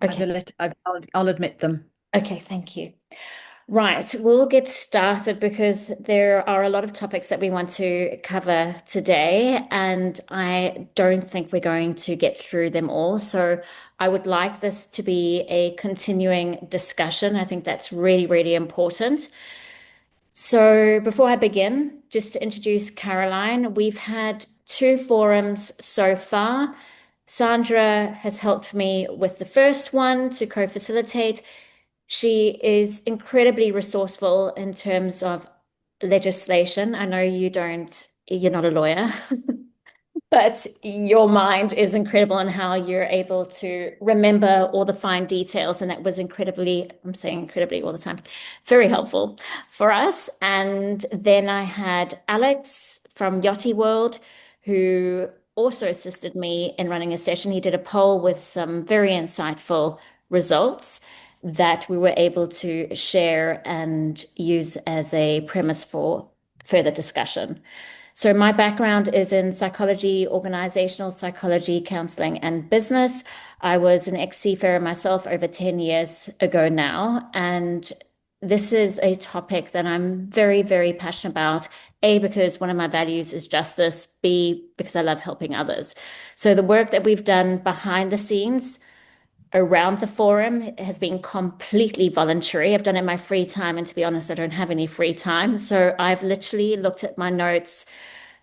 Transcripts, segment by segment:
Okay. I'll admit them. Okay, thank you. Right, we'll get started because there are a lot of topics that we want to cover today, and I don't think we're going to get through them all. So I would like this to be a continuing discussion. I think that's really, really important. So before I begin, just to introduce Caroline, we've had two forums so far. Sandra has helped me with the first one to co-facilitate. She is incredibly resourceful in terms of legislation. I know you're not a lawyer, but your mind is incredible in how you're able to remember all the fine details. And that was incredibly, I'm saying incredibly all the time, very helpful for us. And then I had Alex from Yachty World, who also assisted me in running a session. He did a poll with some very insightful results that we were able to share and use as a premise for further discussion. So, my background is in psychology, organizational psychology, counseling, and business. I was an ex-seafarer myself over 10 years ago now. And this is a topic that I'm very, very passionate about. A, because one of my values is justice. B, because I love helping others. So, the work that we've done behind the scenes around the forum has been completely voluntary. I've done it in my free time. And to be honest, I don't have any free time. So, I've literally looked at my notes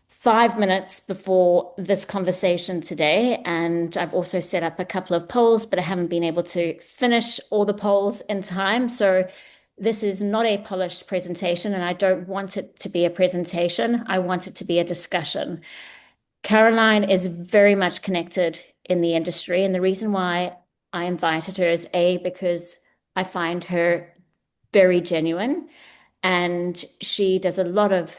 5 minutes before this conversation today. And I've also set up a couple of polls, but I haven't been able to finish all the polls in time. So this is not a polished presentation, and I don't want it to be a presentation. I want it to be a discussion. Caroline is very much connected in the industry. And the reason why I invited her is A, because I find her very genuine and she does a lot of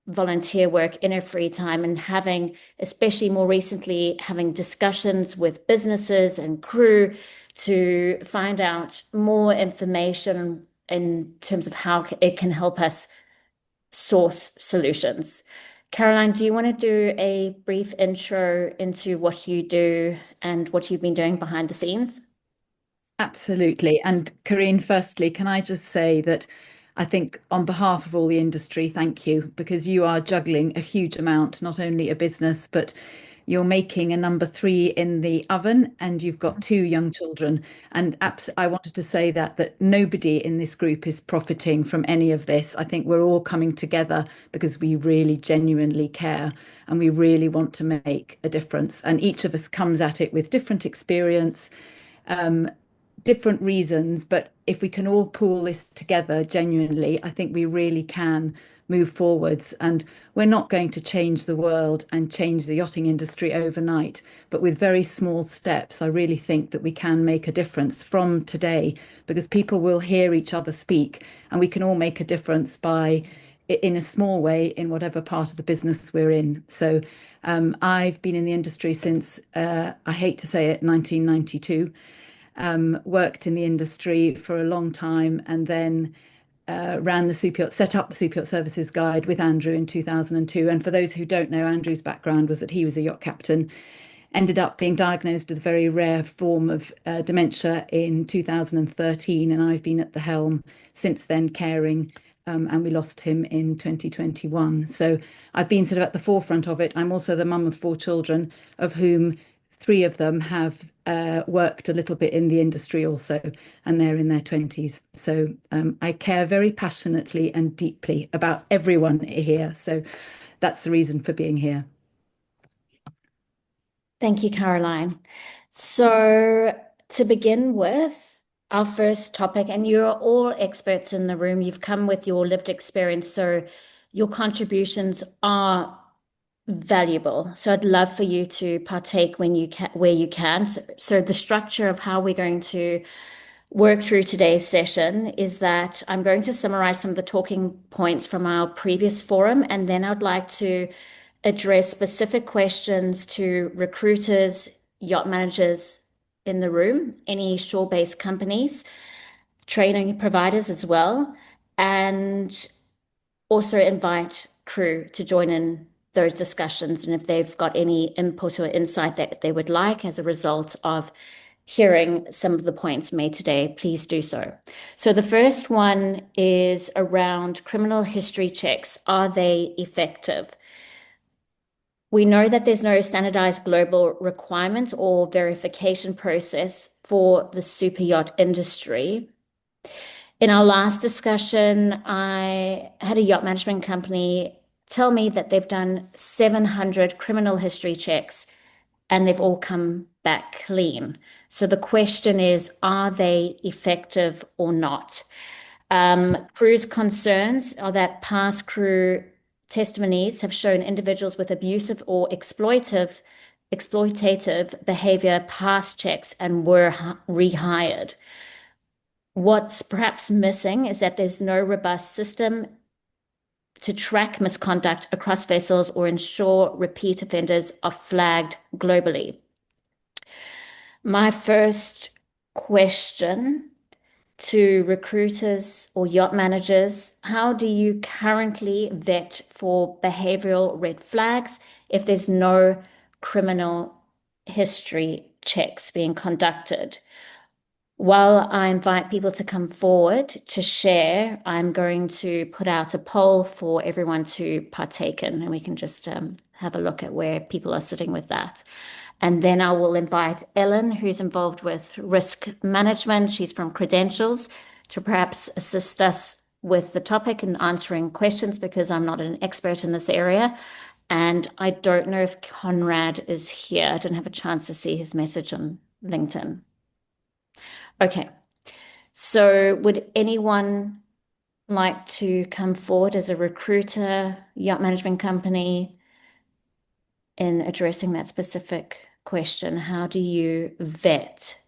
volunteer work in her free time and having, especially more recently, having discussions with businesses and crew to find out more information in terms of how it can help us source solutions. Caroline, do you want to do a brief intro into what you do and what you've been doing behind the scenes? Absolutely. And Corinne, firstly, can I just say that I think on behalf of all the industry, thank you, because you are juggling a huge amount, not only a business, but you're making a number three in the oven and you've got two young children. And I wanted to say that nobody in this group is profiting from any of this. I think we're all coming together because we really genuinely care and we really want to make a difference. And each of us comes at it with different experience, different reasons, but if we can all pull this together genuinely, I think we really can move forwards. And we're not going to change the world and change the yachting industry overnight, but with very small steps, I really think that we can make a difference from today because people will hear each other speak and we can all make a difference by in a small way in whatever part of the business we're in. So I've been in the industry since, I hate to say it, 1992, worked in the industry for a long time, and then set up the Super Yacht Services Guide with Andrew in 2002. And for those who don't know, Andrew's background was that he was a yacht captain, ended up being diagnosed with a very rare form of dementia in 2013, and I've been at the helm since then, caring. And we lost him in 2021. So I've been sort of at the forefront of it. I'm also the mum of four children, of whom three of them have worked a little bit in the industry also, and they're in their 20s. So I care very passionately and deeply about everyone here. So that's the reason for being here. Thank you, Caroline. So, to begin with, our first topic, and you're all experts in the room, you've come with your lived experience, so your contributions are valuable. So, I'd love for you to partake when you can, where you can. So, the structure of how we're going to work through today's session is that I'm going to summarize some of the talking points from our previous forum, and then I'd like to address specific questions to recruiters, yacht managers in the room, any shore-based companies, training providers as well, and also invite crew to join in those discussions and if they've got any input or insight that they would like as a result of hearing some of the points made today, please do so. So the first one is around criminal history checks. Are they effective? We know that there's no standardized global requirement or verification process for the super yacht industry. In our last discussion, I had a yacht management company tell me that they've done 700 criminal history checks and they've all come back clean. So the question is, are they effective or not? Crew's concerns are that past crew testimonies have shown individuals with abusive or exploitative behavior past checks and were rehired. What's perhaps missing is that there's no robust system to track misconduct across vessels or ensure repeat offenders are flagged globally. My first question to recruiters or yacht managers, how do you currently vet for behavioral red flags if there's no criminal history checks being conducted? While I invite people to come forward to share, I'm going to put out a poll for everyone to partake in, and we can just have a look at where people are sitting with that. And then I will invite Ellen, who's involved with risk management. She's from Credentials, to perhaps assist us with the topic and answering questions because I'm not an expert in this area. And I don't know if Conrad is here. I didn't have a chance to see his message on LinkedIn. Okay, so would anyone like to come forward as a recruiter, yacht management company, in addressing that specific question? How do you vet?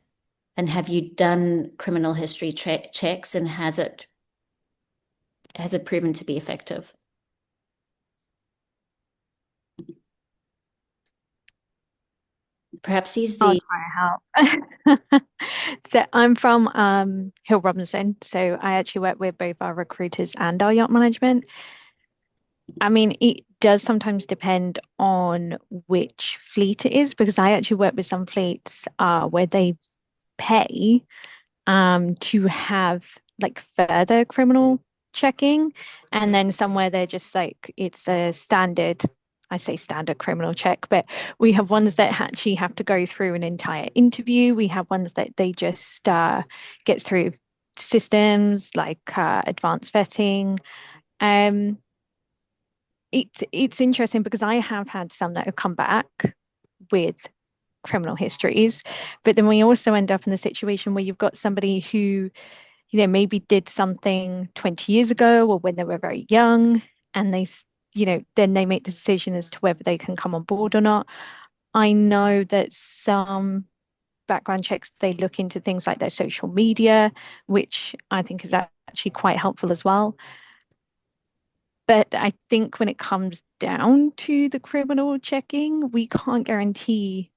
And have you done criminal history checks, and has it proven to be effective? Perhaps he's I'll the try to help. So I'm from Hill Robinson. So I actually work with both our recruiters and our yacht management. I mean, it does sometimes depend on which fleet it is because I actually work with some fleets where they pay to have like further criminal checking, and then somewhere they're just like it's a standard. I say standard criminal check, but we have ones that actually have to go through an entire interview. We have ones that they just get through systems like advanced vetting. Um, it's interesting because I have had some that have come back with criminal histories, but then we also end up in the situation where you've got somebody who, maybe did something 20 years ago or when they were very young, and then they make the decision as to whether they can come on board or not. I know that some background checks, they look into things like their social media, which I think is actually quite helpful as well. But I think when it comes down to the criminal checking, we can't guarantee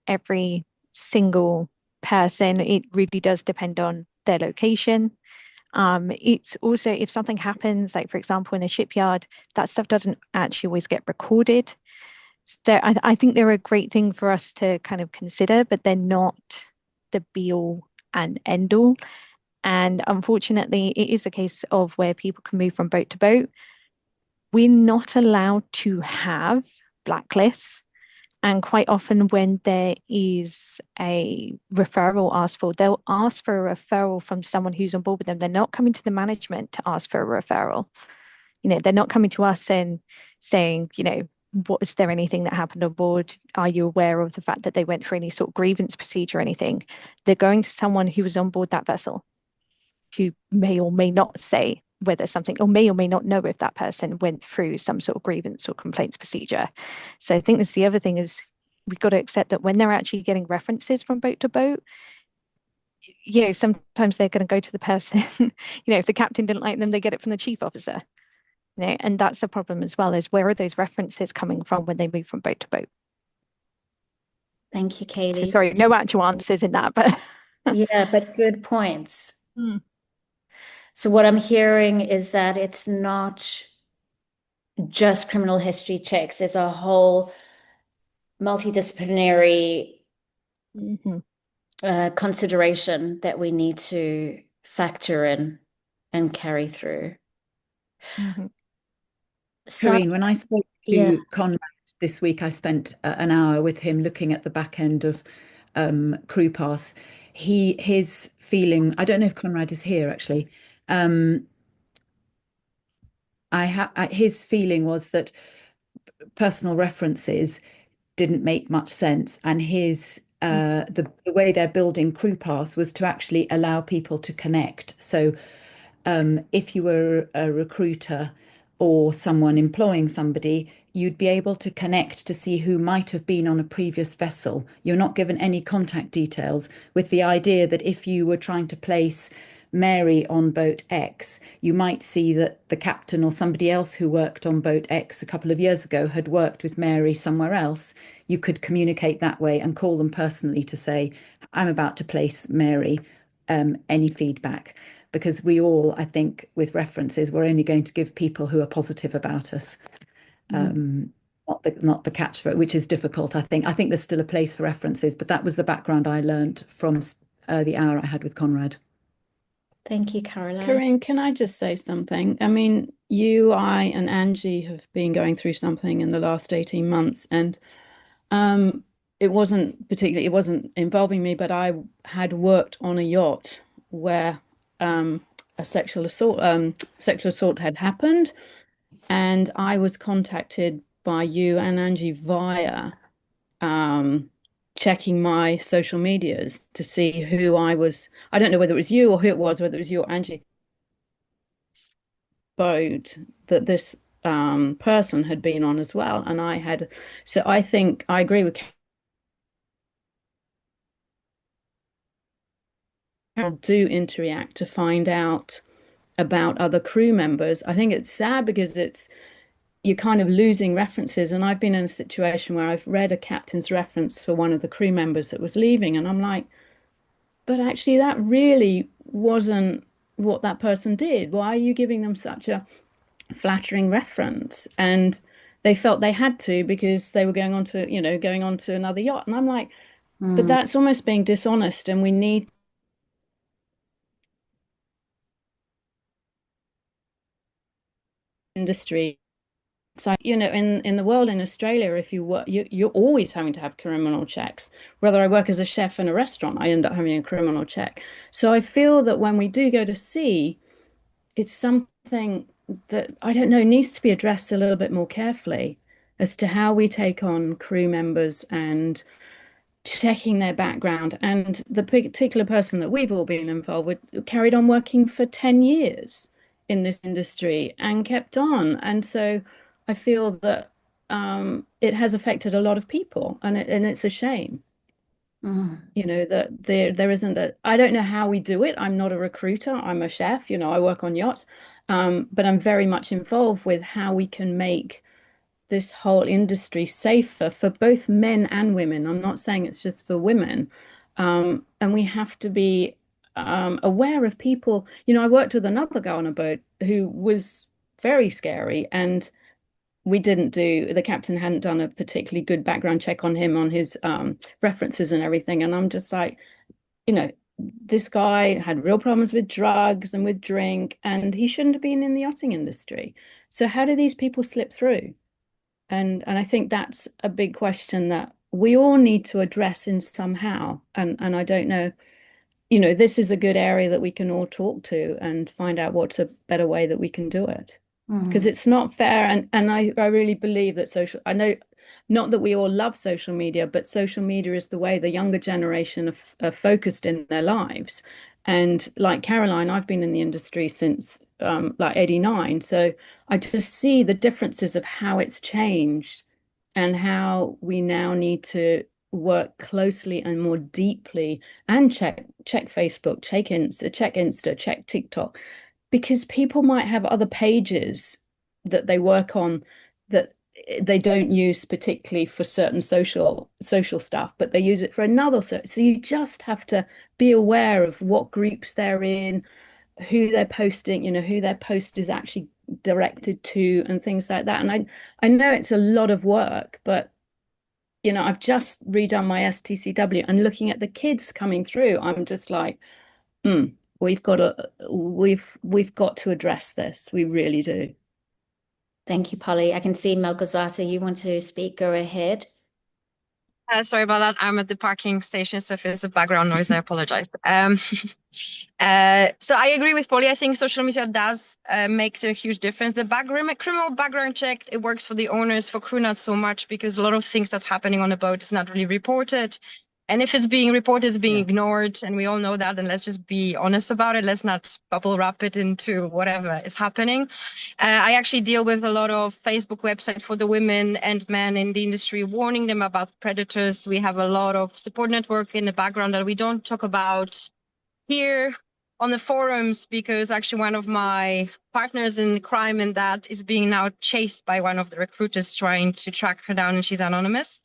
every single person. It really does depend on their location. It's also if something happens, like for example in a shipyard, that stuff doesn't actually always get recorded. So I think they're a great thing for us to kind of consider, but they're not the be all and end all. And unfortunately, it is a case of where people can move from boat to boat. We're not allowed to have blacklists. And quite often, when there is a referral asked for, they'll ask for a referral from someone who's on board with them. They're not coming to the management to ask for a referral. They're not coming to us and saying, what is there anything that happened on board? Are you aware of the fact that they went through any sort of grievance procedure or anything? They're going to someone who was on board that vessel, who may or may not say whether something, or may not know if that person went through some sort of grievance or complaints procedure. So I think that's the other thing is we've got to accept that when they're actually getting references from boat to boat, sometimes they're going to go to the person, if the captain didn't like them, they get it from the chief officer, and that's a problem as well, is where are those references coming from when they move from boat to boat? Thank you, So Kaylee. sorry, no actual answers in that, but Yeah, but good points. Mm. So what I'm hearing is that it's not just criminal history checks. There's a whole multidisciplinary Mhm. consideration that we need to factor in and carry through. Mhm. So, Karine, when I spoke yeah. to Conrad this week, I spent an hour with him looking at the back end of Crew Pass. His feeling, I don't know if Conrad is here actually. Um, his feeling was that personal references didn't make much sense, and the way they're building Crew Pass was to actually allow people to connect. So if you were a recruiter or someone employing somebody, you'd be able to connect to see who might have been on a previous vessel. You're not given any contact details, with the idea that if you were trying to place Mary on boat X, you might see that the captain or somebody else who worked on boat X a couple of years ago had worked with Mary somewhere else. You could communicate that way and call them personally to say, I'm about to place Mary. Any feedback? Because we all, I think, with references, we're only going to give people who are positive about us, Mm. not the catch for it, which is difficult. I think there's still a place for references, but that was the background I learned from the hour I had with Conrad. Thank you, Caroline. Corinne, can I just say something? I mean, you, I, and Angie have been going through something in the last 18 months, and um, it wasn't involving me, but I had worked on a yacht where a sexual assault had happened, and I was contacted by you and Angie via um, checking my social medias to see who I was. I don't know whether it was you or who it was, whether it was you or Angie boat that this person had been on as well. And I had, so I think I agree with Carol, do interact to find out about other crew members. I think it's sad because you're kind of losing references. And I've been in a situation where I've read a captain's reference for one of the crew members that was leaving, and I'm like, but actually, that really wasn't what that person did. Why are you giving them such a flattering reference? And they felt they had to because they were going on to another yacht. And I'm like, but Mm, that's almost being dishonest, and we need industry. So, in the world in Australia, if you work, you're always having to have criminal checks. Whether I work as a chef in a restaurant, I end up having a criminal check. So I feel that when we do go to sea, it's something that I don't know needs to be addressed a little bit more carefully as to how we take on crew members and checking their background. And the particular person that we've all been involved with carried on working for 10 years in this industry and kept on. And so I feel that it has affected a lot of people, and it's a shame. mm, That there isn't I don't know how we do it. I'm not a recruiter. I'm a chef. I work on yachts. But I'm very much involved with how we can make this whole industry safer for both men and women. I'm not saying it's just for women. And we have to be aware of people. I worked with another guy on a boat who was very scary, and the captain hadn't done a particularly good background check on him, on his references and everything. And I'm just like, you know, this guy had real problems with drugs and with drink, and he shouldn't have been in the yachting industry. So how do these people slip through? And I think that's a big question that we all need to address in somehow. And I don't know, this is a good area that we can all talk to and find out what's a better way that we can do it. Because mm, it's not fair. And I really believe that I know not that we all love social media, but social media is the way the younger generation are focused in their lives. And like Caroline, I've been in the industry since like 89. So I just see the differences of how it's changed and how we now need to work closely and more deeply and check Facebook, check Insta, check TikTok, because people might have other pages that they work on that they don't use particularly for certain social stuff, but they use it for another. So you just have to be aware of what groups they're in, who they're posting, who their post is actually directed to, and things like that. And I know it's a lot of work, but I've just redone my STCW, and looking at the kids coming through, I'm just like, we've got to address this. We really do. Thank you, Polly. I can see Melgozata, you want to speak? Go ahead. Sorry about that. I'm at the parking station, so if there's a background noise, I apologize. So I agree with Polly. I think social media does make a huge difference. The criminal background check, it works for the owners, for crew not so much, because a lot of things that's happening on a boat is not really reported. And if it's being reported, it's being ignored, and we all know that. And let's just be honest about it. Let's not bubble wrap it into whatever is happening. I actually deal with a lot of Facebook website for the women and men in the industry, warning them about predators. We have a lot of support network in the background that we don't talk about here on the forums, because actually one of my partners in crime in that is being now chased by one of the recruiters trying to track her down, and she's anonymous.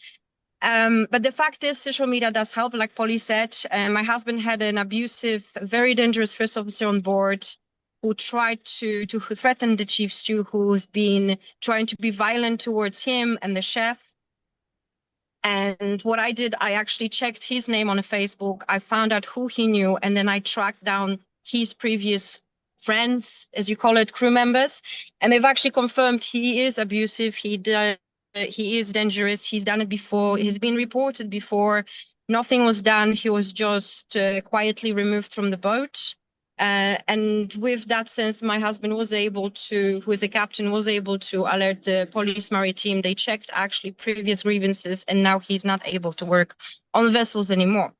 But the fact is, social media does help, like Polly said. My husband had an abusive, very dangerous first officer on board who tried to threaten the chief stew, who's been trying to be violent towards him and the chef. And what I did, I actually checked his name on Facebook. I found out who he knew, and then I tracked down his previous friends, as you call it, crew members. And they've actually confirmed he is abusive. He is dangerous. He's done it before. He's been reported before. Nothing was done. He was just quietly removed from the boat. And with that sense, my husband was able to, who is a captain, was able to alert the police maritime. They checked actually previous grievances, and now he's not able to work on vessels anymore.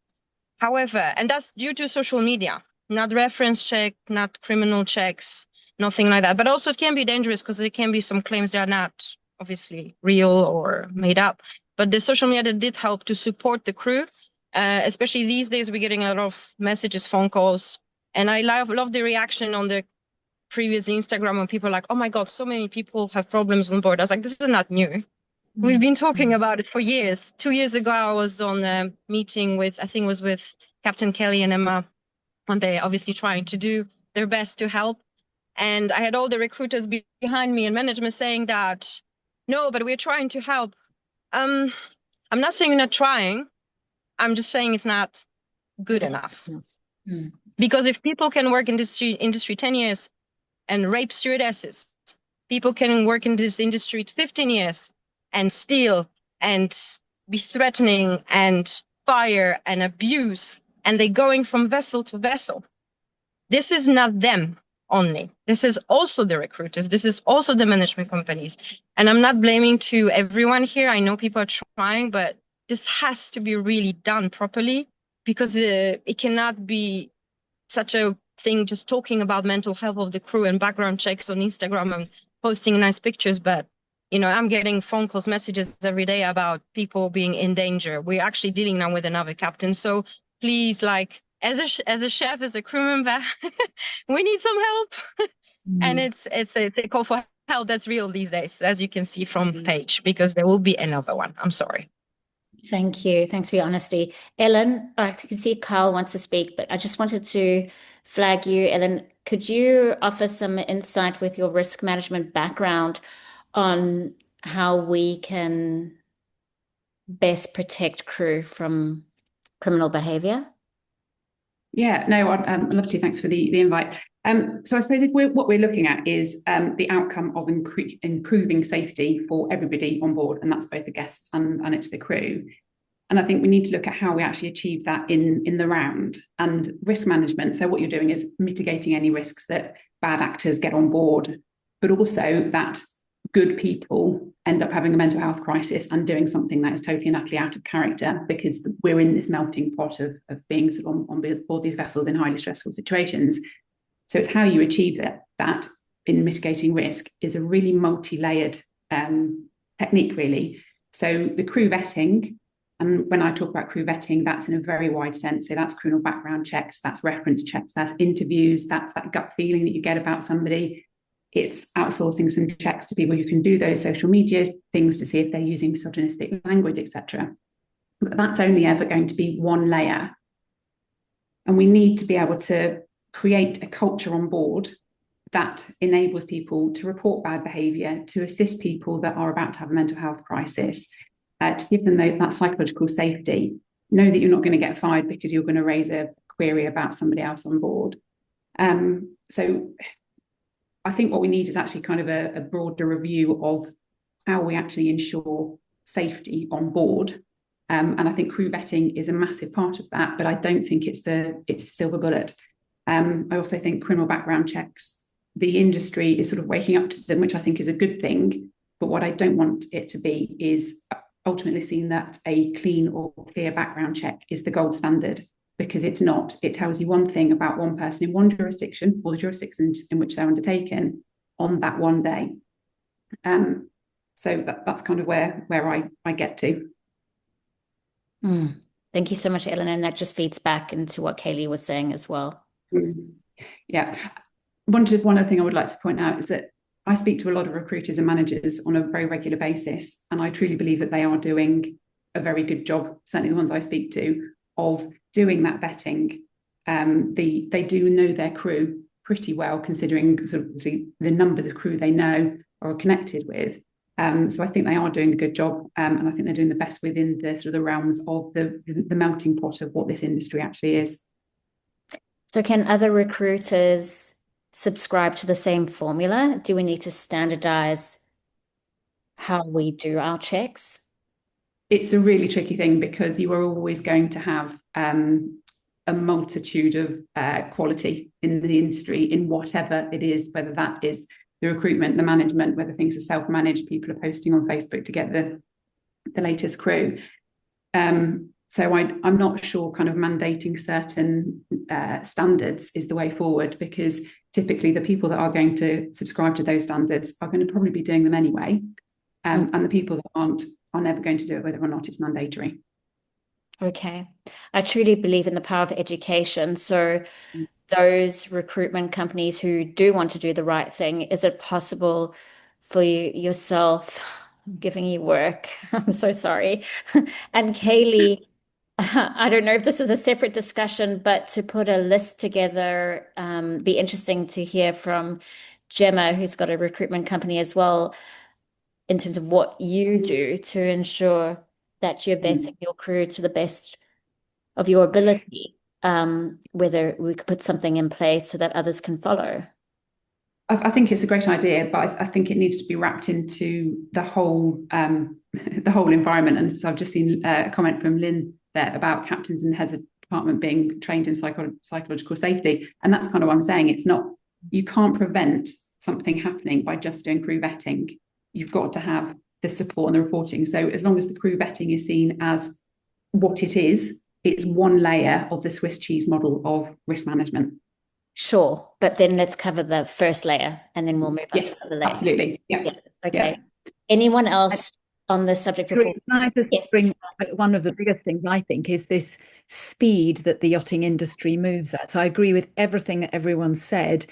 However, and that's due to social media, not reference check, not criminal checks, nothing like that. But also it can be dangerous because there can be some claims that are not obviously real or made up. But the social media did help to support the crew. Especially these days, we're getting a lot of messages, phone calls. And I love the reaction on the previous Instagram when people are like, oh my God, so many people have problems on board. I was like, this is not new. We've been talking about it for years. 2 years ago, I was on a meeting with, I think it was with Captain Kelly and Emma, when they're obviously trying to do their best to help. And I had all the recruiters behind me and management saying that, no, but we're trying to help. I'm not saying you're not trying. I'm just saying it's not good enough. Because if people can work in this industry 10 years and rape stewardesses, people can work in this industry 15 years and steal and be threatening and fire and abuse, and they're going from vessel to vessel. This is not them only. This is also the recruiters. This is also the management companies. And I'm not blaming to everyone here. I know people are trying, but this has to be really done properly, because it cannot be such a thing just talking about mental health of the crew and background checks on Instagram and posting nice pictures. But, I'm getting phone calls, messages every day about people being in danger. We're actually dealing now with another captain. So please, like, as a chef, as a crew member, we need some help. And it's a call for help that's real these days, as you can see from Paige, because there will be another one. I'm sorry. Thank you. Thanks for your honesty. Ellen, I can see Carl wants to speak, but I just wanted to flag you. Ellen, could you offer some insight with your risk management background on how we can best protect crew from criminal behavior? Yeah, no, I'd love to. Thanks for the invite. So I suppose what we're looking at is the outcome of improving safety for everybody on board, and that's both the guests and it's the crew. And I think we need to look at how we actually achieve that in the round. And risk management, so what you're doing is mitigating any risks that bad actors get on board, but also that good people end up having a mental health crisis and doing something that is totally and utterly out of character, because we're in this melting pot of being sort of on board these vessels in highly stressful situations. So it's how you achieve that in mitigating risk is a really multi-layered technique, really. So the crew vetting, and when I talk about crew vetting, that's in a very wide sense. So that's criminal background checks, that's reference checks, that's interviews, that's that gut feeling that you get about somebody. It's outsourcing some checks to people who can do those social media things to see if they're using misogynistic language, etc. But that's only ever going to be one layer. And we need to be able to create a culture on board that enables people to report bad behaviour, to assist people that are about to have a mental health crisis, to give them that psychological safety. Know that you're not going to get fired because you're going to raise a query about somebody else on board. So I think what we need is actually kind of a broader review of how we actually ensure safety on board. And I think crew vetting is a massive part of that, but I don't think it's the silver bullet. I also think criminal background checks, the industry is sort of waking up to them, which I think is a good thing. But what I don't want it to be is ultimately seen that a clean or clear background check is the gold standard, because it's not. It tells you one thing about one person in one jurisdiction or the jurisdictions in which they're undertaken on that one day. So that's kind of where I get to. Thank you so much, Ellen. And that just feeds back into what Kaylee was saying as well. Yeah. One other thing I would like to point out is that I speak to a lot of recruiters and managers on a very regular basis, and I truly believe that they are doing a very good job, certainly the ones I speak to, of doing that vetting. They do know their crew pretty well, considering sort of the numbers of crew they know or are connected with. So I think they are doing a good job, and I think they're doing the best within the sort of the realms of the melting pot of what this industry actually is. So can other recruiters subscribe to the same formula? Do we need to standardize how we do our checks? It's a really tricky thing, because you are always going to have a multitude of quality in the industry, in whatever it is, whether that is the recruitment, the management, whether things are self-managed, people are posting on Facebook to get the latest crew. So I'm not sure kind of mandating certain standards is the way forward, because typically the people that are going to subscribe to those standards are going to probably be doing them anyway. And the people that aren't are never going to do it, whether or not it's mandatory. Okay. I truly believe in the power of education. So those recruitment companies who do want to do the right thing, is it possible for you yourself, I'm giving you work, I'm so sorry, and Kaylee, I don't know if this is a separate discussion, but to put a list together, be interesting to hear from Gemma, who's got a recruitment company as well, in terms of what you do to ensure that you're vetting your crew to the best of your ability. Whether we could put something in place so that others can follow. I think it's a great idea, but I think it needs to be wrapped into the whole environment. And so I've just seen a comment from Lynn there about captains and heads of department being trained in psychological safety, and that's kind of what I'm saying. It's not, you can't prevent something happening by just doing crew vetting. You've got to have the support and the reporting. So as long as the crew vetting is seen as what it is, it's one layer of the Swiss cheese model of risk management. Sure, but then let's cover the first layer and then we'll move on to the other layer. Absolutely. Yeah. Okay. Yeah. Anyone else on this subject before? Can I just bring one of the biggest things I think is this speed that the yachting industry moves at. So I agree with everything that everyone said,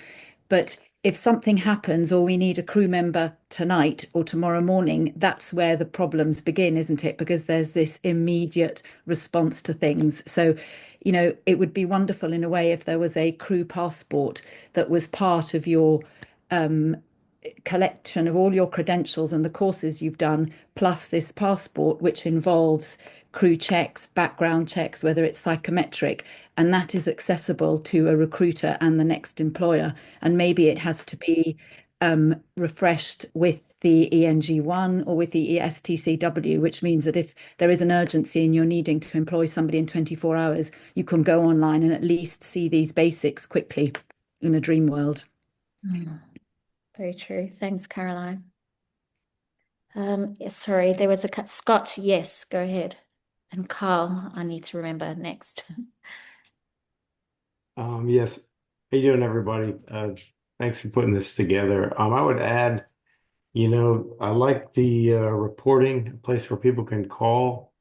but if something happens or we need a crew member tonight or tomorrow morning, that's where the problems begin, isn't it? Because there's this immediate response to things. So, you know, it would be wonderful in a way if there was a crew passport that was part of your collection of all your credentials and the courses you've done, plus this passport, which involves crew checks, background checks, whether it's psychometric, and that is accessible to a recruiter and the next employer. And maybe it has to be refreshed with the ENG1 or with the STCW, which means that if there is an urgency and you're needing to employ somebody in 24 hours, you can go online and at least see these basics quickly in a dream world. Very true. Thanks, Caroline. Sorry, there was a cut. Scott, yes, go ahead. And Carl, I need to remember next. Yes. How you doing, everybody? Thanks for putting this together. I would add, you know, I like the reporting, a place where people can call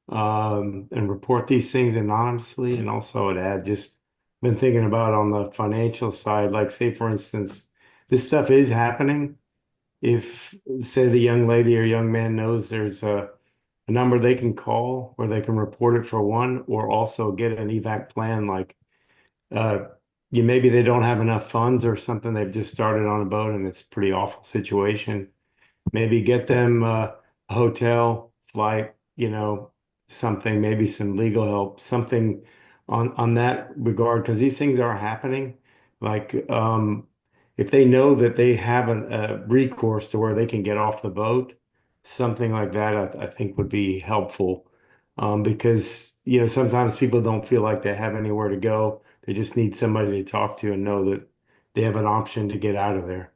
and report these things anonymously. And also I'd add, just been thinking about on the financial side, like say, for instance, this stuff is happening. If, say, the young lady or young man knows there's a number they can call where they can report it for one, or also get an evac plan, like maybe they don't have enough funds or something. They've just started on a boat and it's a pretty awful situation. Maybe get them a hotel flight, something, maybe some legal help, something on that regard, because these things are happening. Like, if they know that they have a recourse to where they can get off the boat, something like that, I think would be helpful. Because, sometimes people don't feel like they have anywhere to go. They just need somebody to talk to and know that they have an option to get out of there.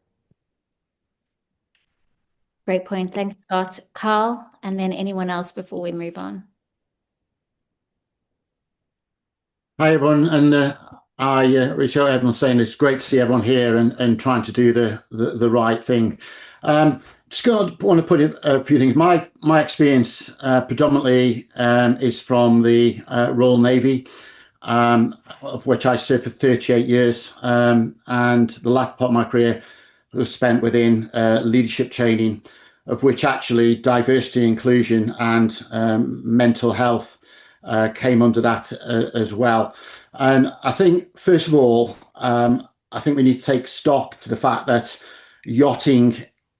Great point. Thanks, Scott. Carl, and then anyone else before we move on. Hi everyone, and I reach out everyone saying it's great to see everyone here and trying to do the right thing. Just want to put a few things. My experience predominantly is from the Royal Navy, of which I served for 38 years, and the latter part of my career was spent within leadership training, of which actually diversity, inclusion, and mental health came under that as well. And I think, first of all, I think we need to take stock to the fact that yachting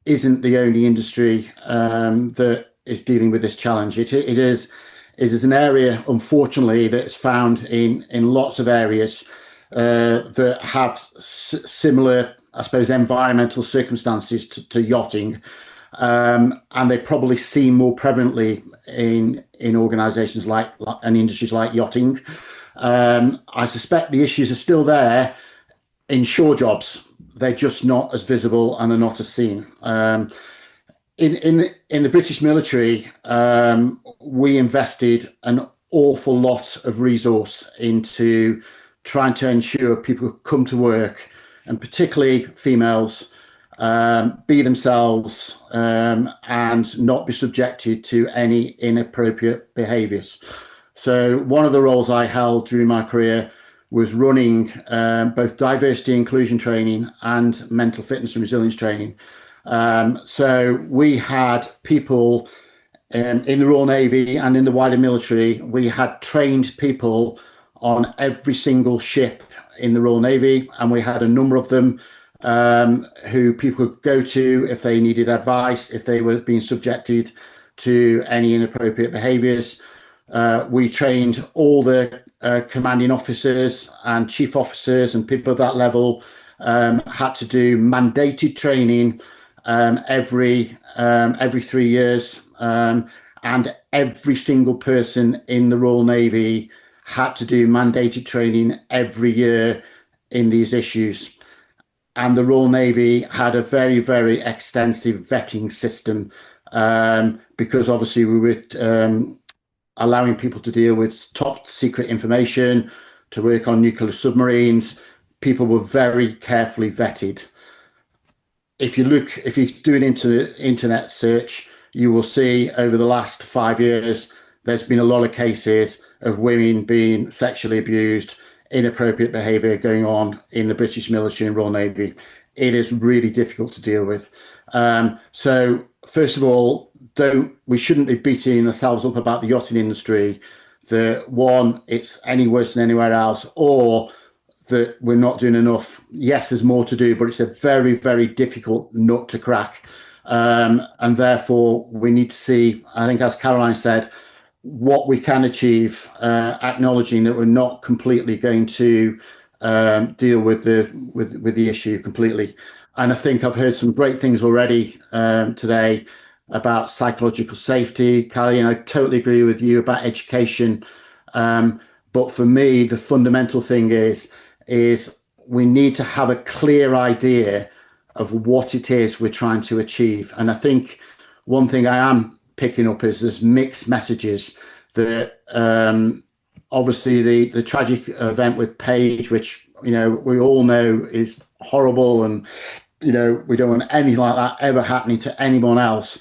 isn't the only industry that is dealing with this challenge. It is an area, unfortunately, that is found in lots of areas that have similar, I suppose, environmental circumstances to yachting. And they probably seem more prevalently in organisations and industries like yachting. I suspect the issues are still there in shore jobs. They're just not as visible and are not as seen. In the British military, we invested an awful lot of resource into trying to ensure people come to work, and particularly females, be themselves and not be subjected to any inappropriate behaviours. So one of the roles I held during my career was running both diversity inclusion training and mental fitness and resilience training. So we had people in the Royal Navy and in the wider military. We had trained people on every single ship in the Royal Navy, and we had a number of them who people could go to if they needed advice, if they were being subjected to any inappropriate behaviours. We trained all the commanding officers and chief officers and people of that level had to do mandated training every 3 years, and every single person in the Royal Navy had to do mandated training every year in these issues. And the Royal Navy had a very, very extensive vetting system because obviously we were allowing people to deal with top secret information, to work on nuclear submarines. People were very carefully vetted. If you do an internet search, you will see over the last 5 years, there's been a lot of cases of women being sexually abused, inappropriate behaviour going on in the British military and Royal Navy. It is really difficult to deal with. So first of all, we shouldn't be beating ourselves up about the yachting industry, that one, it's any worse than anywhere else, or that we're not doing enough. Yes, there's more to do, but it's a very, very difficult nut to crack. And therefore, we need to see, I think, as Caroline said, what we can achieve, acknowledging that we're not completely going to deal with the issue completely. And I think I've heard some great things already today about psychological safety. Callie, I totally agree with you about education. But for me, the fundamental thing is we need to have a clear idea of what it is we're trying to achieve. And I think one thing I am picking up is there's mixed messages that obviously the tragic event with Paige, which, we all know is horrible, and, we don't want anything like that ever happening to anyone else,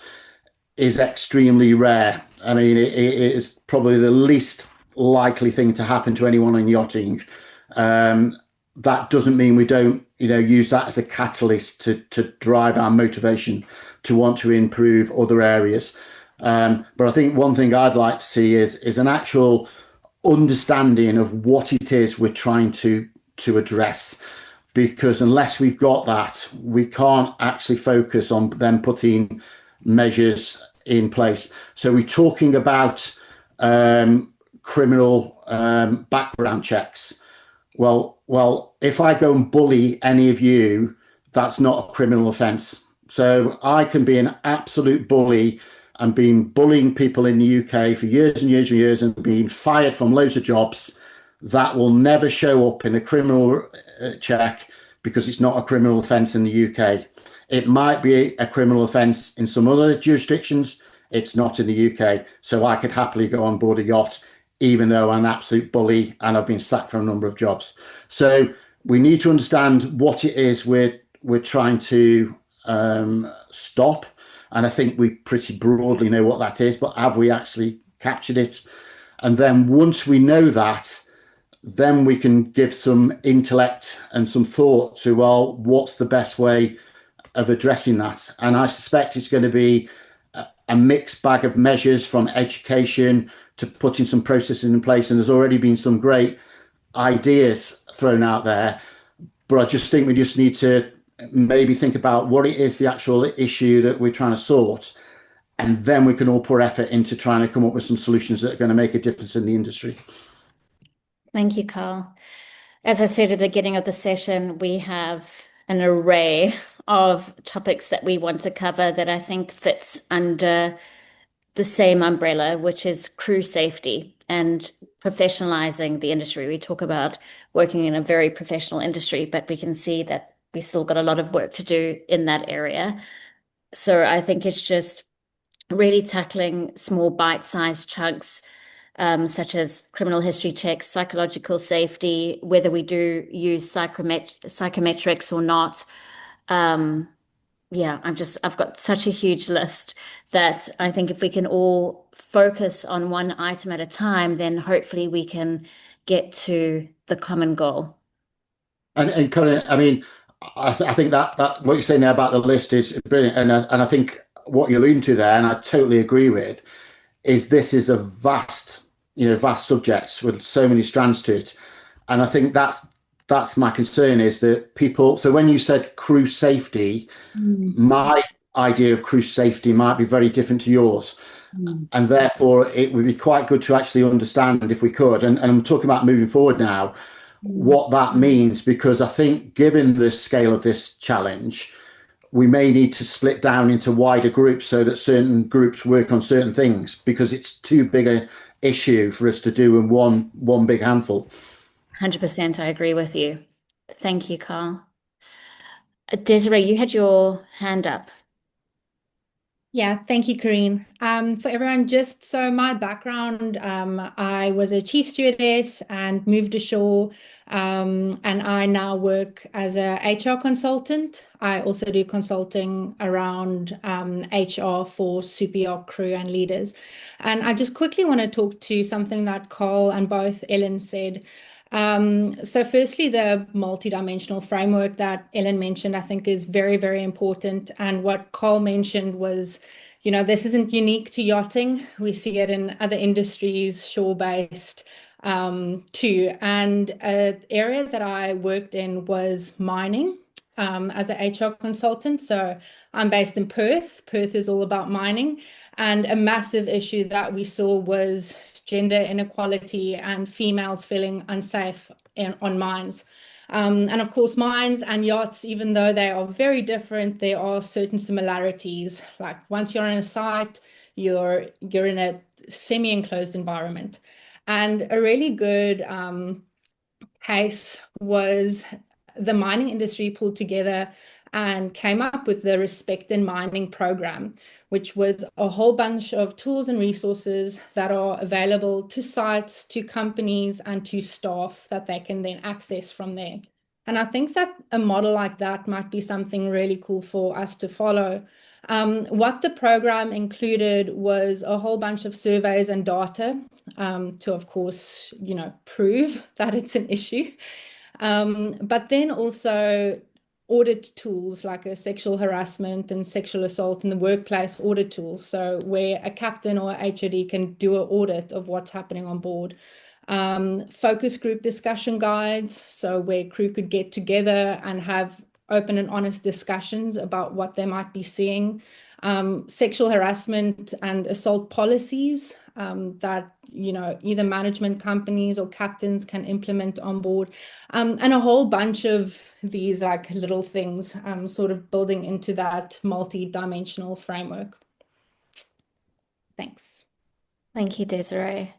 is extremely rare. I mean, it is probably the least likely thing to happen to anyone in yachting. That doesn't mean we don't, use that as a catalyst to drive our motivation to want to improve other areas. But I think one thing I'd like to see is an actual understanding of what it is we're trying to address. Because unless we've got that, we can't actually focus on then putting measures in place. So we're talking about criminal background checks. Well, if I go and bully any of you, that's not a criminal offence. So I can be an absolute bully and been bullying people in the UK for years and years and years and being fired from loads of jobs. That will never show up in a criminal check because it's not a criminal offence in the UK. It might be a criminal offence in some other jurisdictions. It's not in the UK. So I could happily go on board a yacht, even though I'm an absolute bully and I've been sacked from a number of jobs. So we need to understand what it is we're trying to stop. And I think we pretty broadly know what that is, but have we actually captured it? And then once we know that, then we can give some intellect and some thought to, well, what's the best way of addressing that? And I suspect it's going to be a mixed bag of measures, from education to putting some processes in place. And there's already been some great ideas thrown out there. But I just think we just need to maybe think about what it is, the actual issue that we're trying to sort. And then we can all pour effort into trying to come up with some solutions that are going to make a difference in the industry. Thank you, Carl. As I said at the beginning of the session, we have an array of topics that we want to cover that I think fits under the same umbrella, which is crew safety and professionalizing the industry. We talk about working in a very professional industry, but we can see that we still got a lot of work to do in that area. So I think it's just really tackling small bite-sized chunks, such as criminal history checks, psychological safety, whether we do use psychometrics or not. Yeah, I've got such a huge list that I think if we can all focus on one item at a time, then hopefully we can get to the common goal. And Colin, I mean, I think that what you're saying there about the list is brilliant. And I think what you're alluding to there, and I totally agree with, is this is a vast subject with so many strands to it. And I think that's my concern, is that people, so when you said crew safety, my idea of crew safety might be very different to yours. And therefore it would be quite good to actually understand, if we could, and I'm talking about moving forward now, what that means, because I think given the scale of this challenge, we may need to split down into wider groups so that certain groups work on certain things, because it's too big a issue for us to do in one big handful. 100%, I agree with you. Thank you, Carl. Desiree, you had your hand up. Yeah, thank you, Corinne. For everyone, just so my background, I was a chief stewardess and moved ashore, and I now work as a HR consultant. I also do consulting around HR for super yacht crew and leaders. And I just quickly want to talk to something that Carl and both Ellen said. So firstly, the multidimensional framework that Ellen mentioned, I think is very, very important. And what Carl mentioned was, this isn't unique to yachting. We see it in other industries, shore-based too. And an area that I worked in was mining as an HR consultant. So I'm based in Perth. Perth is all about mining. And a massive issue that we saw was gender inequality and females feeling unsafe on mines. And of course, mines and yachts, even though they are very different, there are certain similarities. Like once you're on a site, you're in a semi-enclosed environment. And a really good case was the mining industry pulled together and came up with the Respect in Mining program, which was a whole bunch of tools and resources that are available to sites, to companies, and to staff that they can then access from there. And I think that a model like that might be something really cool for us to follow. What the program included was a whole bunch of surveys and data to, of course, prove that it's an issue. But then also audit tools like a sexual harassment and sexual assault in the workplace audit tools. So where a captain or HOD can do an audit of what's happening on board. Focus group discussion guides. So where crew could get together and have open and honest discussions about what they might be seeing. Sexual harassment and assault policies that, either management companies or captains can implement on board, and a whole bunch of these like little things sort of building into that multi-dimensional framework. Thanks. Thank you, Desiree.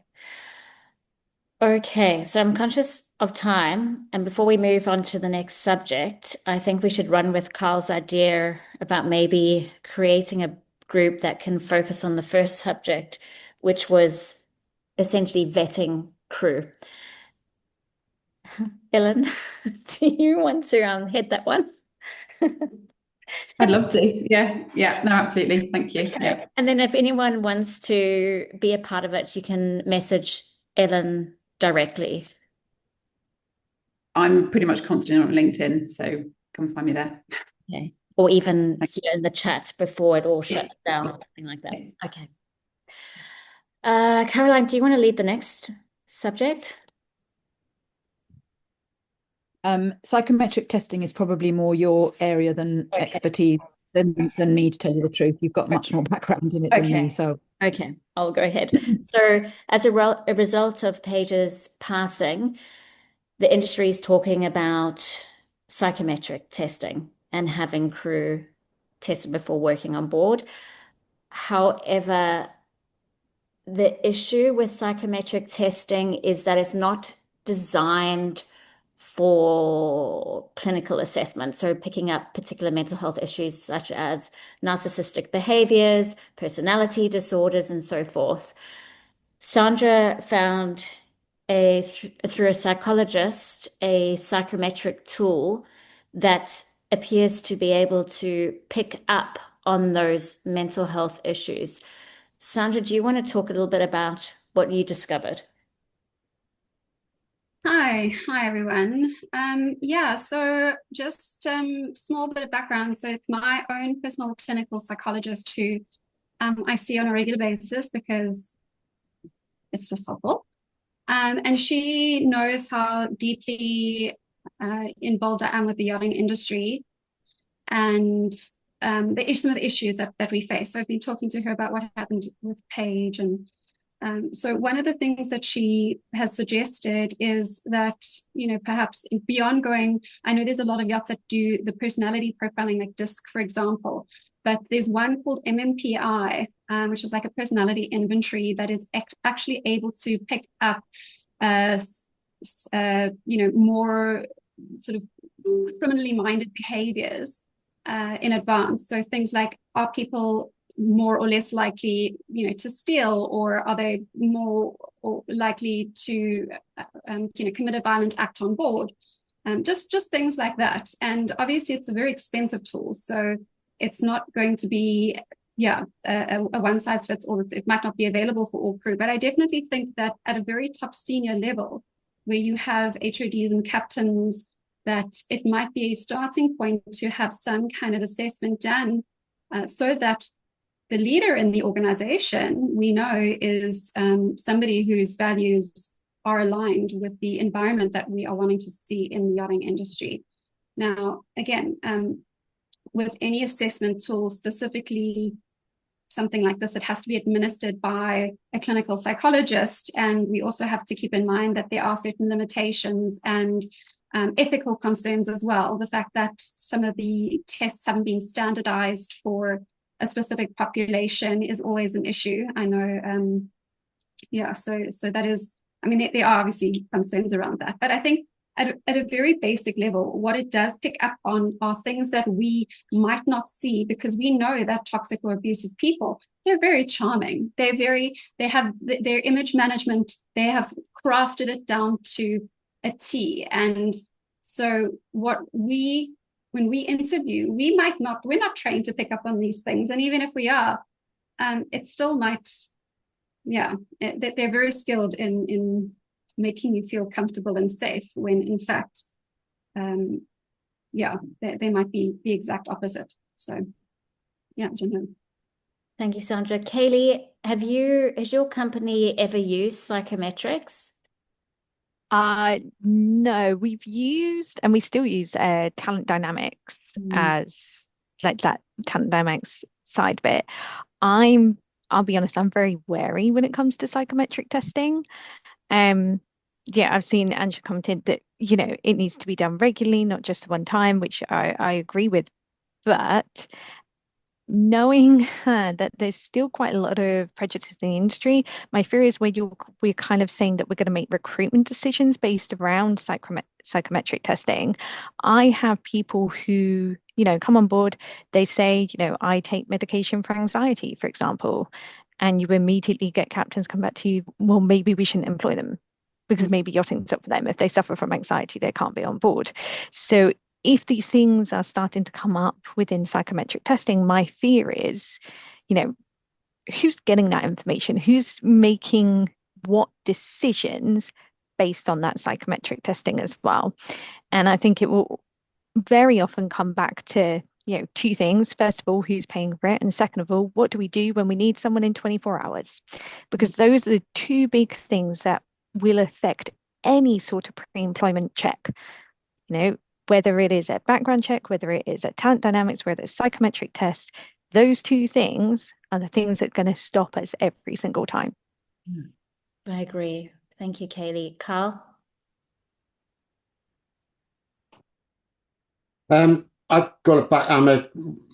Okay, so I'm conscious of time, and before we move on to the next subject, I think we should run with Carl's idea about maybe creating a group that can focus on the first subject, which was essentially vetting crew. Ellen, do you want to head that one? I'd love to. Yeah, no, absolutely. Thank you. Okay. Yeah. And then if anyone wants to be a part of it, you can message Ellen directly. I'm pretty much constant on LinkedIn, so come find me there. Okay. Or even here in the chat before it all shuts down, Yeah. something like that. Okay. Caroline, do you want to lead the next subject? Psychometric testing is probably more your area than expertise than me, to tell you the truth. You've got much more background in it than me, so. Okay, I'll go ahead. So as a result of Paige's passing, the industry is talking about psychometric testing and having crew tested before working on board. However, the issue with psychometric testing is that it's not designed for clinical assessment. So picking up particular mental health issues such as narcissistic behaviors, personality disorders, and so forth. Sandra found through a psychologist, a psychometric tool that appears to be able to pick up on those mental health issues. Sandra, do you want to talk a little bit about what you discovered? Hi everyone. So just small bit of background. So it's my own personal clinical psychologist who I see on a regular basis because it's just helpful. And she knows how deeply involved I am with the yachting industry and some of the issues that we face. So I've been talking to her about what happened with Paige, and so one of the things that she has suggested is that, perhaps beyond going, I know there's a lot of yachts that do the personality profiling, like DISC, for example, but there's one called MMPI, which is like a personality inventory that is actually able to pick up, more sort of criminally minded behaviors in advance. So things like, are people more or less likely, to steal, or are they more likely to, commit a violent act on board? Just things like that. And obviously, it's a very expensive tool, so it's not going to be, a one size fits all. It might not be available for all crew, but I definitely think that at a very top senior level, where you have HODs and captains, that it might be a starting point to have some kind of assessment done, so that the leader in the organization, we know, is somebody whose values are aligned with the environment that we are wanting to see in the yachting industry. Now, again, with any assessment tool, specifically something like this, it has to be administered by a clinical psychologist. And we also have to keep in mind that there are certain limitations and ethical concerns as well. The fact that some of the tests haven't been standardized for a specific population is always an issue. I know, so that is, there are obviously concerns around that. But I think at a very basic level, what it does pick up on are things that we might not see, because we know that toxic or abusive people, they're very charming. They have their image management, they have crafted it down to a T. And so when we interview, we're not trained to pick up on these things. And even if we are, it still might, they're very skilled in making you feel comfortable and safe, when in fact, they might be the exact opposite. So, I don't know. Thank you, Sandra. Kaylee, has your company ever used psychometrics? No, we've used and we still use talent dynamics as like that talent dynamics side of it. I'll be honest, I'm very wary when it comes to psychometric testing. Yeah, I've seen Angela commented that, it needs to be done regularly, not just one time, which I agree with. But knowing that there's still quite a lot of prejudice in the industry, my fear is we're kind of saying that we're going to make recruitment decisions based around psychometric testing. I have people who, come on board, they say, I take medication for anxiety, for example, and you immediately get captains come back to you, well, maybe we shouldn't employ them because maybe yachting's up for them. If they suffer from anxiety, they can't be on board. So if these things are starting to come up within psychometric testing, my fear is, who's getting that information? Who's making what decisions based on that psychometric testing as well? And I think it will very often come back to, two things. First of all, who's paying for it? And second of all, what do we do when we need someone in 24 hours? Because those are the two big things that will affect any sort of pre-employment check. Whether it is a background check, whether it is a talent dynamics, whether it's psychometric test, those two things are the things that are going to stop us every single time. I agree. Thank you, Kaylee. Carl? I've got I'm a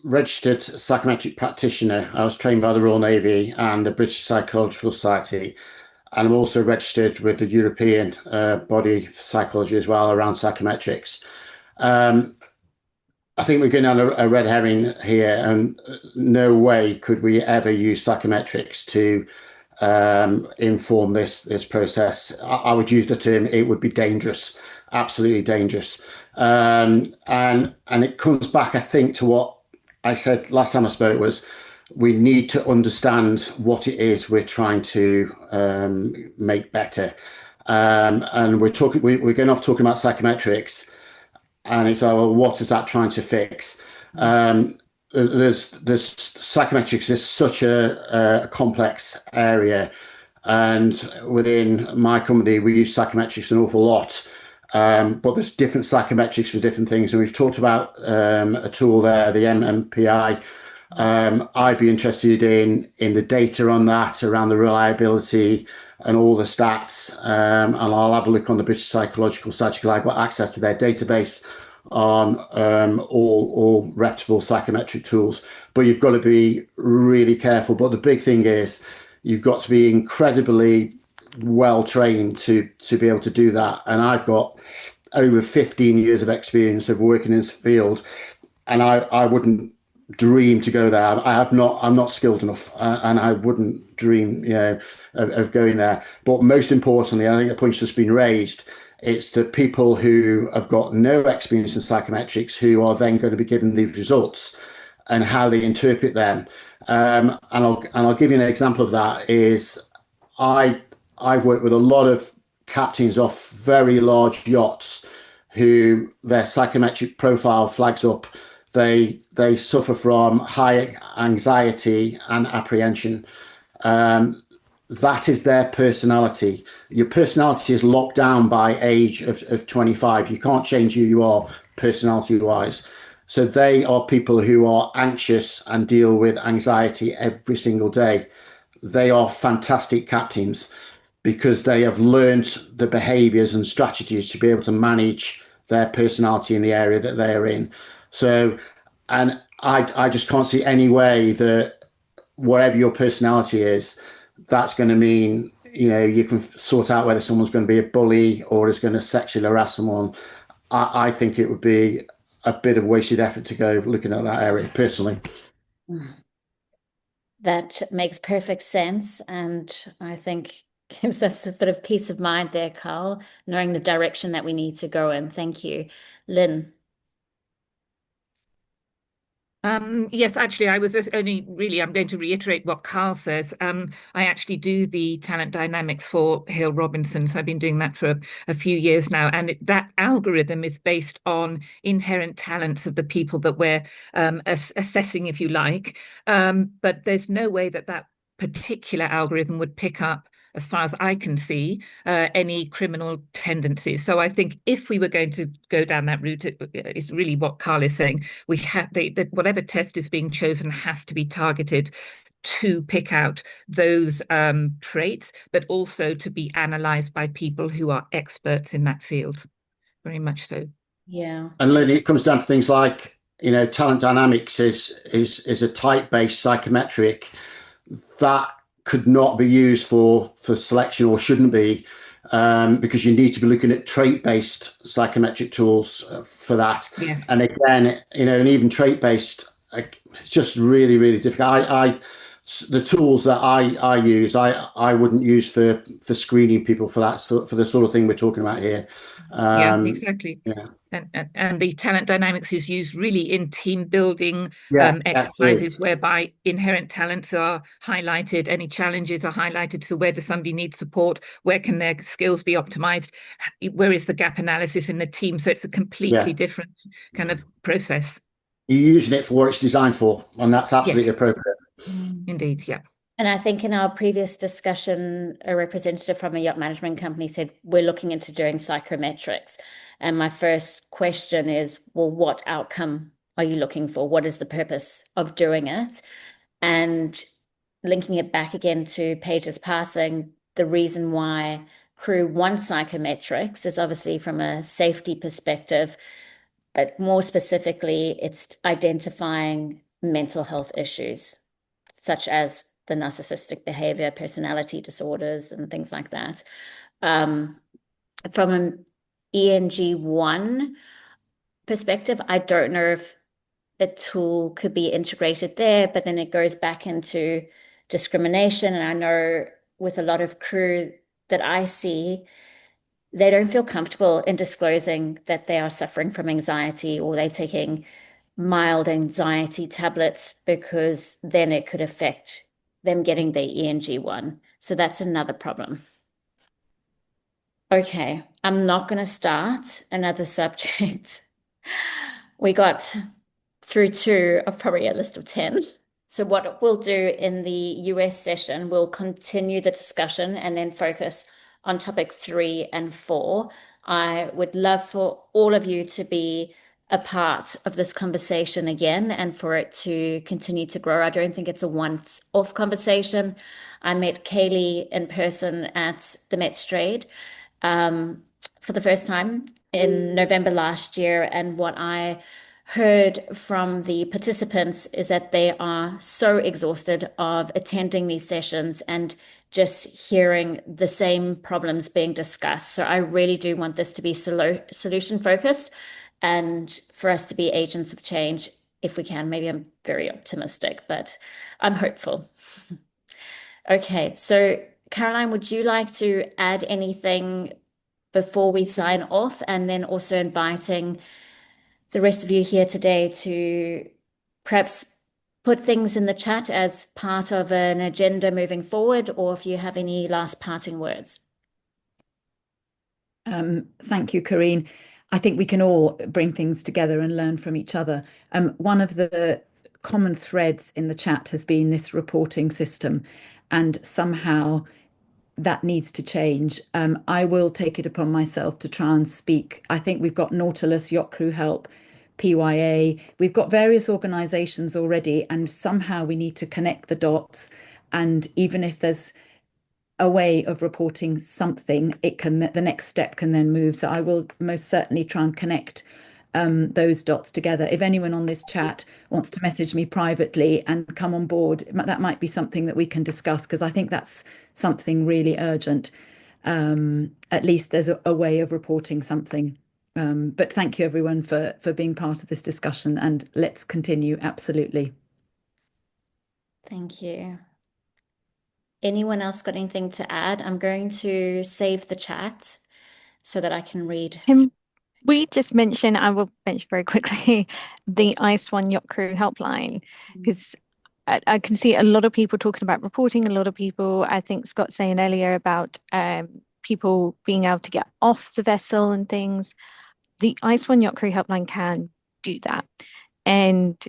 registered psychometric practitioner. I was trained by the Royal Navy and the British Psychological Society. And I'm also registered with the European body for psychology as well around psychometrics. I think we're going on a red herring here, and no way could we ever use psychometrics to inform this process. I would use the term, it would be dangerous, absolutely dangerous. And it comes back, I think, to what I said last time I spoke was, we need to understand what it is we're trying to make better. And we're going off talking about psychometrics, and it's like, well, what is that trying to fix? There's psychometrics is such a complex area, and within my company we use psychometrics an awful lot. But there's different psychometrics for different things, and we've talked about a tool there, the MMPI. I'd be interested in the data on that, around the reliability and all the stats, and I'll have a look on the British Psychological Society because I've got access to their database on all reputable psychometric tools. But you've got to be really careful. But the big thing is you've got to be incredibly well trained to be able to do that. And I've got over 15 years of experience of working in this field, and I wouldn't dream to go there. I'm not skilled enough, and I wouldn't dream, of going there. But most importantly, I think the point's just been raised. It's the people who have got no experience in psychometrics who are then going to be given these results and how they interpret them. And I'll give you an example of that. Is I've worked with a lot of captains off very large yachts who their psychometric profile flags up. They suffer from high anxiety and apprehension. That is their personality. Your personality is locked down by age of 25. You can't change who you are personality-wise. So they are people who are anxious and deal with anxiety every single day. They are fantastic captains because they have learned the behaviours and strategies to be able to manage their personality in the area that they are in. So, and I just can't see any way that whatever your personality is, that's going to mean, you can sort out whether someone's going to be a bully or is going to sexually harass someone. I think it would be a bit of wasted effort to go looking at that area, personally. That makes perfect sense, and I think gives us a bit of peace of mind there, Carl, knowing the direction that we need to go in. Thank you. Lynn. Yes, actually, I was just I'm going to reiterate what Carl says. I actually do the talent dynamics for Hale Robinson. So I've been doing that for a few years now. And that algorithm is based on inherent talents of the people that we're assessing, if you like. But there's no way that particular algorithm would pick up as far as I can see, any criminal tendencies. So I think if we were going to go down that route, it's really what Carl is saying. We have that whatever test is being chosen has to be targeted to pick out those traits, but also to be analysed by people who are experts in that field. Very much so. Yeah. And Lily, it comes down to things like, talent dynamics is a type-based psychometric that could not be used for selection, or shouldn't be, because you need to be looking at trait-based psychometric tools for that. Yes. And again, and even trait-based, it's just really, really difficult. The tools that I use, I wouldn't use for screening people for that, for the sort of thing we're talking about here. Yeah, exactly. Yeah. And the talent dynamics is used really in team building exercises, absolutely. whereby inherent talents are highlighted, any challenges are highlighted. So where does somebody need support? Where can their skills be optimized? Where is the gap analysis in the team? So it's a completely different kind of process. You're using it for what it's designed for, and that's absolutely appropriate. Indeed, yeah. And I think in our previous discussion, a representative from a yacht management company said, we're looking into doing psychometrics. And my first question is, well, what outcome are you looking for? What is the purpose of doing it? And linking it back again to Paige's passing, the reason why crew want psychometrics is obviously from a safety perspective, but more specifically, it's identifying mental health issues, such as the narcissistic behavior, personality disorders, and things like that. From an ENG1 perspective, I don't know if a tool could be integrated there, but then it goes back into discrimination. And I know with a lot of crew that I see, they don't feel comfortable in disclosing that they are suffering from anxiety, or they're taking mild anxiety tablets, because then it could affect them getting their ENG1. So that's another problem. Okay, I'm not going to start another subject. We got through 2 of probably a list of 10. So what we'll do in the US session, we'll continue the discussion and then focus on topic 3 and 4. I would love for all of you to be a part of this conversation again, and for it to continue to grow. I don't think it's a once-off conversation. I met Kaylee in person at the Met Strade for the first time in November last year, and what I heard from the participants is that they are so exhausted of attending these sessions and just hearing the same problems being discussed. So I really do want this to be solution focused, and for us to be agents of change if we can. Maybe I'm very optimistic, but I'm hopeful. Okay, so Caroline, would you like to add anything before we sign off, and then also inviting the rest of you here today to perhaps put things in the chat as part of an agenda moving forward, or if you have any last parting words? Thank you, Corinne. I think we can all bring things together and learn from each other. One of the common threads in the chat has been this reporting system, and somehow that needs to change. I will take it upon myself to try and speak. I think we've got Nautilus, Yacht Crew Help, PYA. We've got various organisations already, and somehow we need to connect the dots. And even if there's a way of reporting something, the next step can then move. So I will most certainly try and connect those dots together. If anyone on this chat wants to message me privately and come on board, that might be something that we can discuss, because I think that's something really urgent. At least there's a way of reporting something. But thank you everyone for being part of this discussion, and let's continue. Absolutely. Thank you. Anyone else got anything to add? I'm going to save the chat so that I can read. Can we just mention, I will mention very quickly, the ICE One Yacht Crew helpline, because I can see a lot of people talking about reporting, a lot of people, I think Scott saying earlier about people being able to get off the vessel and things. The ICE One Yacht Crew helpline can do that. And,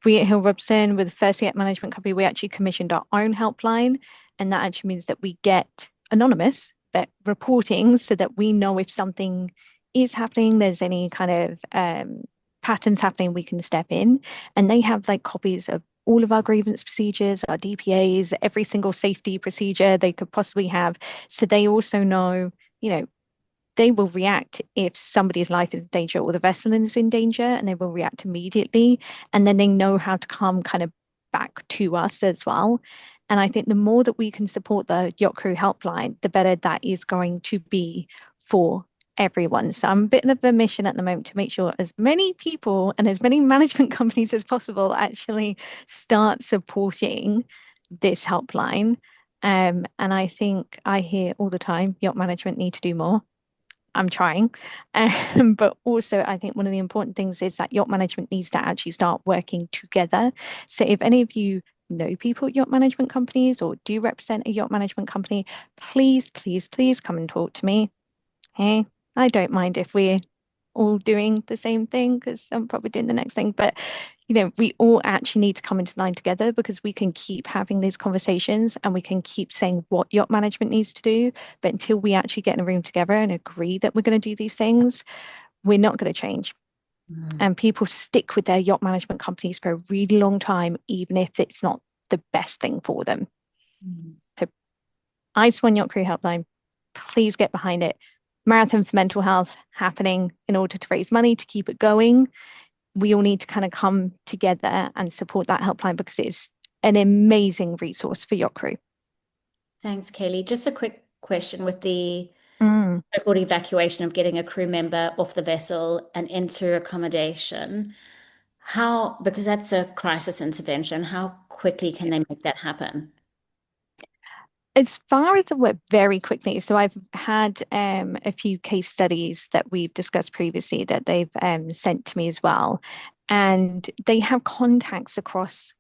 we at Hill Robson, with the First Yacht Management Company, we actually commissioned our own helpline. And that actually means that we get anonymous but reporting so that we know if something is happening, there's any kind of patterns happening, we can step in. And they have like copies of all of our grievance procedures, our DPAs, every single safety procedure they could possibly have. So they also know, they will react if somebody's life is in danger or the vessel is in danger, and they will react immediately. And then they know how to come kind of back to us as well. And I think the more that we can support the Yacht Crew Helpline, the better that is going to be for everyone. So I'm a bit of a mission at the moment to make sure as many people and as many management companies as possible actually start supporting this helpline. And I think I hear all the time, yacht management need to do more. I'm trying. But also, I think one of the important things is that yacht management needs to actually start working together. So if any of you know people at yacht management companies or do represent a yacht management company, please, please, please come and talk to me. Hey, I don't mind if we're all doing the same thing because I'm probably doing the next thing. But we all actually need to come into line together, because we can keep having these conversations and we can keep saying what yacht management needs to do. But until we actually get in a room together and agree that we're going to do these things, we're not going to change. And people stick with their yacht management companies for a really long time, even if it's not the best thing for them. So ICE One Yacht Crew Helpline, please get behind it. Marathon for Mental Health happening in order to raise money to keep it going. We all need to kind of come together and support that helpline, because it's an amazing resource for yacht crew. Thanks, Kaylee. Just a quick question with the so-called evacuation of getting a crew member off the vessel and into accommodation. Because that's a crisis intervention, how quickly can they make that happen? As far as the work, very quickly. So I've had a few case studies that we've discussed previously that they've sent to me as well. And they have contacts across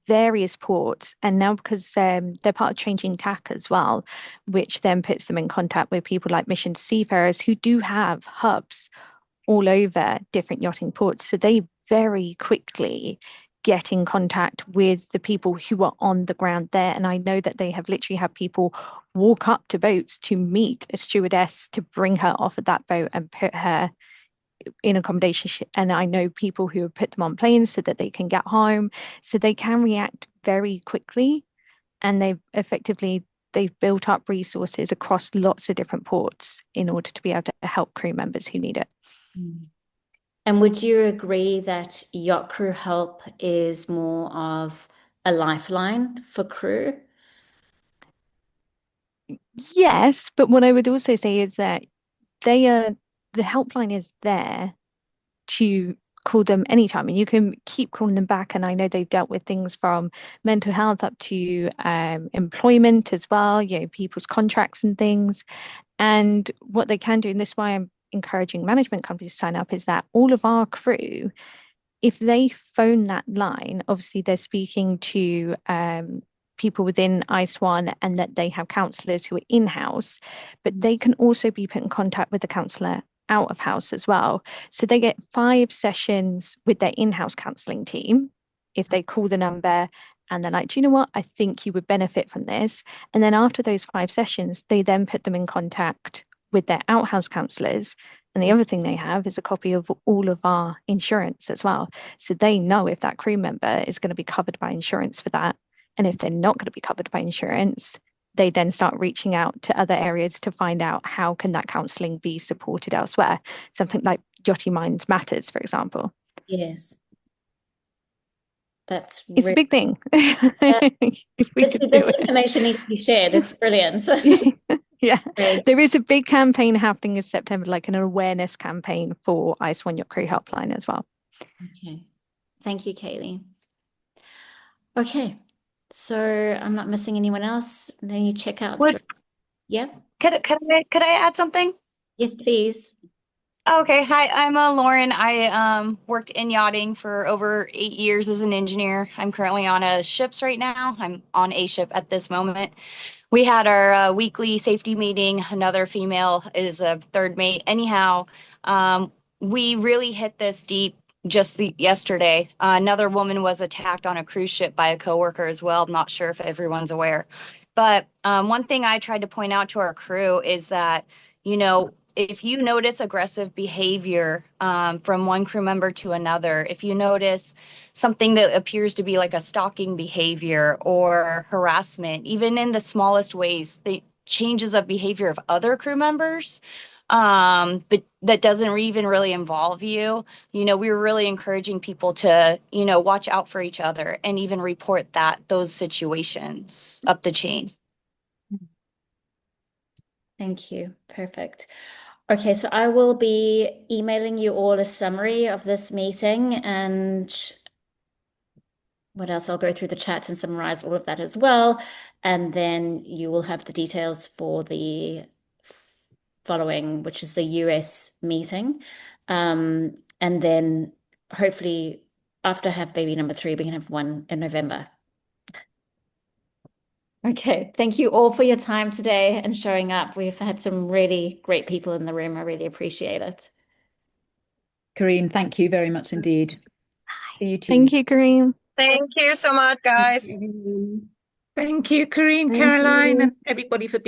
various ports. And now, because they're part of Changing Tack as well, which then puts them in contact with people like Mission Seafarers, who do have hubs all over different yachting ports. So they very quickly get in contact with the people who are on the ground there. And I know that they have literally had people walk up to boats to meet a stewardess to bring her off of that boat and put her in accommodation. And I know people who have put them on planes so that they can get home. So they can react very quickly. And they've built up resources across lots of different ports in order to be able to help crew members who need it. And would you agree that Yacht Crew Help is more of a lifeline for crew? Yes, but what I would also say is that the helpline is there to call them anytime, and you can keep calling them back. And I know they've dealt with things from mental health up to employment as well, people's contracts and things. And what they can do, and this is why I'm encouraging management companies to sign up, is that all of our crew, if they phone that line, obviously they're speaking to people within ICE One, and that they have counsellors who are in-house, but they can also be put in contact with the counsellor out of house as well. So they get 5 sessions with their in-house counselling team if they call the number and they're like, do you know what? I think you would benefit from this. And then after those 5 sessions, they then put them in contact with their outhouse counsellors. And the other thing they have is a copy of all of our insurance as well. So they know if that crew member is going to be covered by insurance for that. And if they're not going to be covered by insurance, they then start reaching out to other areas to find out how can that counselling be supported elsewhere. Something like Yachting Minds Matters, for example. Yes. It's a big thing. This information needs to be shared. It's brilliant. Yeah, Great. there is a big campaign happening in September, like an awareness campaign for ICE One Yacht Crew Helpline as well. Okay. Thank you, Kaylee. Okay. So I'm not missing anyone else. Then you check out. Yeah. Could I add something? Yes, please. Okay. Hi, I'm Lauren. I worked in yachting for over 8 years as an engineer. I'm currently on a ships right now. I'm on a ship at this moment. We had our weekly safety meeting. Another female is a third mate. Anyhow, we really hit this deep just yesterday. Another woman was attacked on a cruise ship by a coworker as well. I'm not sure if everyone's aware. But one thing I tried to point out to our crew is that, if you notice aggressive behavior from one crew member to another, if you notice something that appears to be like a stalking behavior or harassment, even in the smallest ways, the changes of behavior of other crew members, but that doesn't even really involve you, we're really encouraging people to, watch out for each other and even report those situations up the chain. Thank you. Perfect. Okay, so I will be emailing you all a summary of this meeting, and what else? I'll go through the chats and summarize all of that as well. And then you will have the details for the following, which is the US meeting. And then hopefully after I have baby number 3, we can have one in November. Okay, thank you all for your time today and showing up. We've had some really great people in the room. I really appreciate it. Corinne, thank you very much indeed. See you too. Thank you, Corinne. Thank you so much, guys. Thank you, Corinne, Thank Caroline, you. and everybody for being